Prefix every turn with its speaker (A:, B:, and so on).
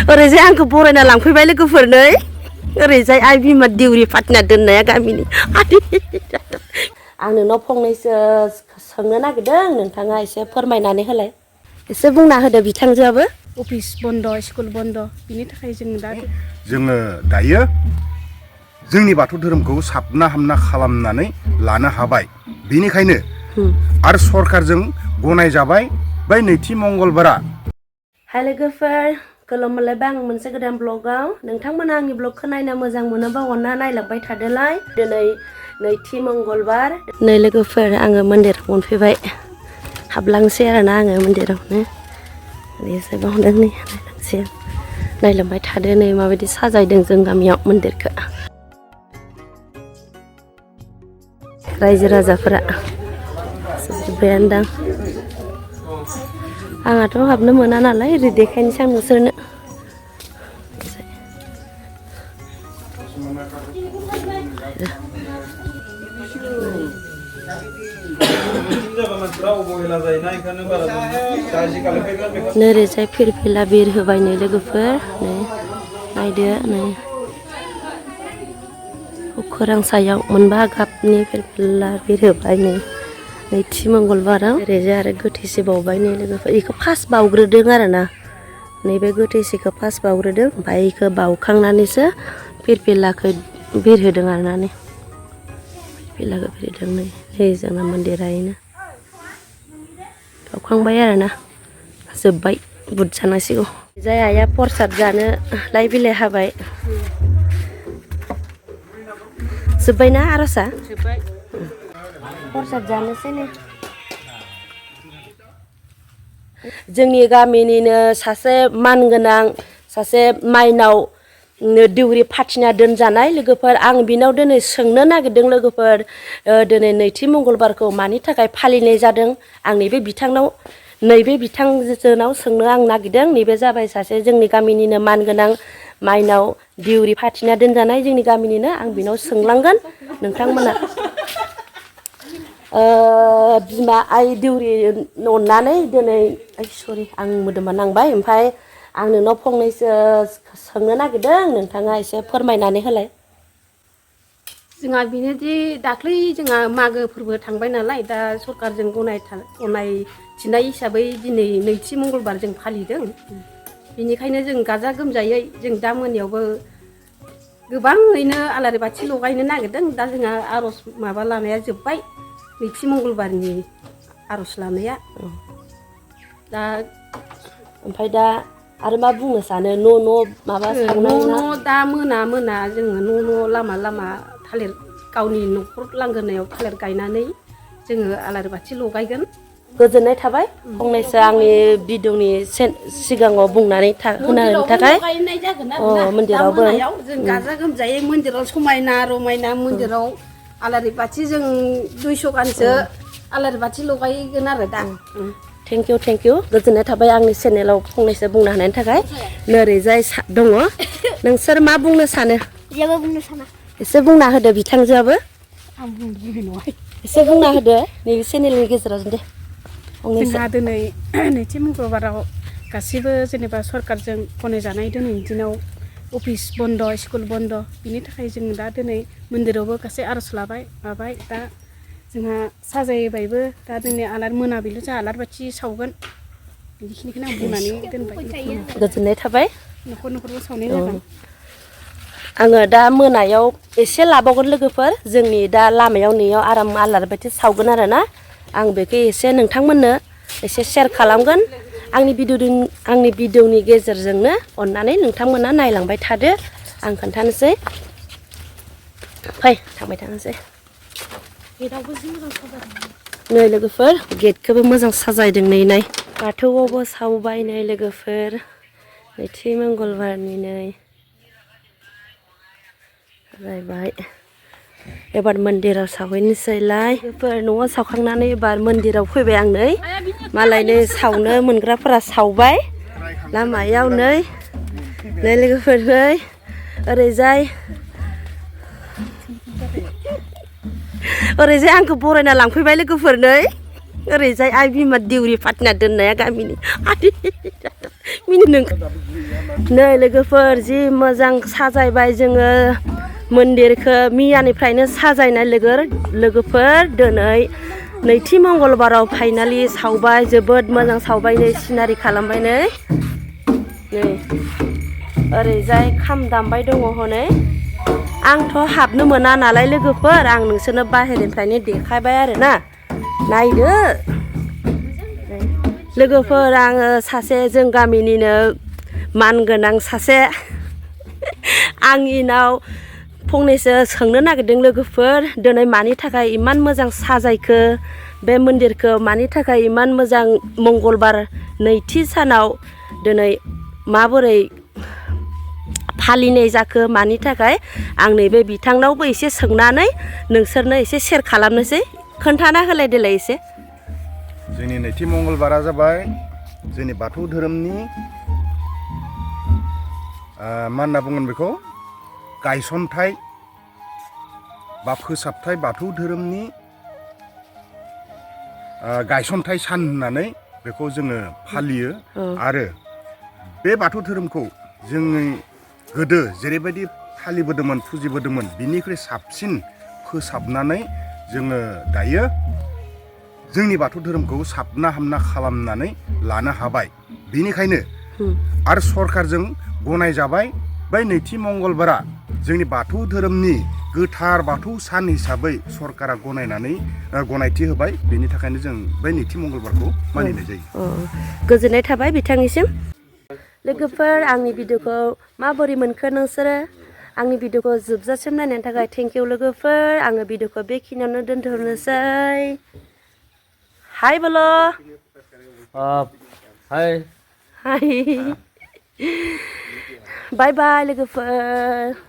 A: ओरैजाय आंखौ बरायना लांफैबाय लोगोफोरनै ओरैजाय आइ बिमा दिउरि फाथिना दोननाया गामिनि आं नोंनाव फंनैसो सोंनो नागिरदों नोंथाङा एसे फोरमायनानै होलाय एसे बुंना होदो बिथांजोआबो
B: अफिस बन्द स्कुल बन्द बिनि थाखाय
C: जोङो दायो जोंनि बाथौ धोरोमखौ साबना हामना खालामनानै लानो हाबाय बेनिखायनो आरो सरकारजों गनायजाबाय बै नैथि मंगलबारा
A: हाय लोगोफोर खुलुमबाय आं मोनसे गोदान ब्लगाव नोंथांमोना आंनि ब्लगखौ नायनो मोजां मोनोबा अनना नायलांबाय थादोलाय दिनै नैथि मंगलबार नै लोगोफोर आङो मन्दिराव मोनफैबाय हाबलांसै आरोना आङो मन्दिरावनो एसेबांनो नै नायलांसै नायलांबाय थादो नै माबायदि साजायदों जों गामियाव मन्दिरखौ रायजो राजाफोरा जोबजोब्बायानो दां आंहाथ' हाबनो मोना नालाय ओरै देखायनोसै आं नोंसोरनो नोरैजाय फिरफिला बिर होबाय नै लोगोफोर नै नायदो नै अखोरां सायाव मोनबा गाबनि फिरफिला बिर होबाय नै नैथि मंगलबाराव ओरैजाय आरो गोथैसि बावबाय नै लोगोफोर बेखौ फार्स्ट बावग्रोदों आरोना नैबे गोथैसिखौ फार्स्ट बावग्रोदों ओमफ्राय बेखौ बावखांनानैसो फिरफिलाखौ बिरहोदों आरोना नै फिरफिलाखौ बिरहोदों नै जोंना मन्दिरायनो बावखांबाय आरोना जोब्बाय बुट जानांसिगौ जाय आइया प्रसाद जानो लाइ बिलाइ हाबाय जोब्बायना आर'जआ प्रसाद जानोसै नै जोंनि गामिनिनो सासे मानगोनां सासे माइनाव दिउरि फाथिना दोनजानाय लोगोफोर आं बिनाव दिनै सोंनो नागिरदों लोगोफोर दिनै नैथि मंगलबारखौ मानि थाखाय फालिनाय जादों आं नैबे बिथांजोनाव सोंनो आं नागिरदों नैबे जाबाय सासे जोंनि गामिनिनो मानगोनां माइनाव दिउरि फाथिना दोनजानाय जोंनि गामिनिनो आं बिनाव सोंलांगोन नोंथांमोना बिमा आइ दिउरि अननानै दिनै सरि आं मोदोमा नांबाय ओमफ्राय आं नोंनाव फंनैसो सोंनो नागिरदों नोंथाङा एसे फोरमायनानै होलाय
B: जोंहा बेनोदि दाख्लै जोंहा मागो फोरबो थांबाय नालाय दा सरकारजों गनायथिनाय हिसाबै दिनै नैथि मंगलबार जों फालिदों बेनिखायनो जों गाजा गोमजायै जों दा मोनायावबो गोबाङैनो आलारि बाथि लगायनो नागिरदों दा जोंहा आर'ज माबा लानाया जोब्बाय नैथि मंगलबारनि आर'ज लानाया दा
A: ओमफ्राय दा आरो मा बुंनो सानो न' माबा सावनाय
B: न' दा मोना जोङो न' लामा थालिर गावनि न'खर लांगोनायाव थालिर गायनानै जोङो आलारि बाथि लगायगोन
A: गोजोननाय थाबाय फंनैसो आंनि भिडिअनि सिगाङाव बुंनानै होनायनि थाखाय
B: मन्दिरावबो जों गाजा गोमजायै मन्दिराव समायना रमायना मन्दिराव आलारि बाथि जों 200 गानसो आलारि बाथि लगायगोन आरो दा
A: थेंक इउ गोजोननाय थाबाय आंनि चेनेलाव फंनैसो बुंनो हानायनि थाखाय नोरैजाय दङ नोंसोर मा बुंनो सानो
D: जेबो बुंनो साना
A: एसे बुंना होदो बिथांजोआबो
B: आं बुंनो लुबैनाय नङा
A: एसे बुंना होदो नैबे चेनेलनि गेजेराव दे
B: जोंहा दिनै नैथि मंगलबाराव गासिबो जेनेबा सरकारजों गनायजानाय दिनैनि दिनाव अफिस बन्द स्कुल बन्द बिनि थाखाय जों दा दिनै मन्दिरावबो गासै आर'ज लाबाय दा जोंहा साजायबायबो दा दिनै मोनाबिलि जोंहा आलारि बाथि सावगोन बेखिनिखौनो आं बुंनानै दोनबाय
A: गोजोननाय थाबाय
B: न'खरबो सावनाय जागोन
A: आङो दा मोनायाव एसे लाबावगोन लोगोफोर जोंनि दा लामायाव नैयाव आराम आलारि बाथि सावगोन आरोना आं बेखौ एसे नोंथांमोननो एसे शेयार खालामगोन आंनि भिडिअनि गेजेरजोंनो अननानै नोंथांमोना नायलांबाय थादो आं खोन्थानोसै फै थांबाय थानोसै नै लोगोफोर गेटखौबो मोजां साजायदों नै नाय बाथौआवबो सावबाय नै लोगोफोर नैथि मंगलबारनि नै जाहैबाय एबार मन्दिराव सावहैनोसैलाय न'आव सावखांनानै एबार मन्दिराव फैबाय आं नै मालायनो सावनो मोनग्राफोरा सावबाय लामायाव नै लोगोफोर नै ओरैजाय आंखौ बरायना लांफैबाय लोगोफोरनै ओरैजाय आइ बिमा दिउरि फाथिना दोननाया गामिनि मिनिदों नै लोगोफोर जि मोजां साजायबाय जोङो मन्दिरखौ मियानिफ्रायनो साजायनाय लोगोफोर दिनै नैथि मंगलबाराव फाइनालि सावबाय जोबोद मोजां सावबाय नै सिनारि खालामबाय नै ओरैजाय खाम दामबाय दङ हनै आंथ' हाबनो मोना नालाय लोगोफोर आं नोंसोरनो बाहेरनिफ्रायनो देखायबाय आरोना नायदो लोगोफोर आङो सासे जों गामिनिनो मानगोनां सासे आंनिनाव फंनैसो सोंनो नागिरदों लोगोफोर दिनै मानि थाखाय इमान मोजां साजायखो बे मन्दिरखौ मानि थाखाय इमान मोजां मंगलबार नैथि सानाव दिनै माबोरै फालिनाय जाखो मानि थाखाय आं नैबे बिथांनावबो एसे सोंनानै नोंसोरनो एसे सेयार खालामनोसै खोन्थाना होलाय देलाय एसे
C: जोंनि नैथि मंगलबारा जाबाय जोंनि बाथौ धोरोमनि मा होनना बुंगोन बेखौ गायसनथाय बा फोसाबथाय बाथौ धोरोमनि गायसनथाय सान होननानै बेखौ जोङो फालियो आरो बे बाथौ धोरोमखौ जोंनि गोदो जेरैबायदि फालिबोदोंमोन फुजिबोदोंमोन बिनिख्रुइ साबसिन फोसाबनानै जोङो दायो जोंनि बाथौ धोरोमखौ साबना हामना खालामनानै लानो हाबाय बेनिखायनो आरो सरकारजों गनायजाबाय बै नैथि मंगलबारा जोंनि बाथौ धोरोमनि गोथार बाथौ सान हिसाबै सरकारा गनायथि होबाय बेनि थाखायनो जों बै नैथि मंगलबारखौ मानिनाय जायो
A: गोजोननाय थाबाय बिथांनिसिम लोगोफोर आंनि भिडिअखौ माबोरै मोनखो नोंसोरो आंनि भिडिअखौ जोबजासिम नायनायनि थाखाय थेंक इउ लोगोफोर आङो भिडिअखौ बेखिनियावनो दोनथ'नोसै हाय बोलो
D: हाय
A: हाय बाय बाय लोगोफोर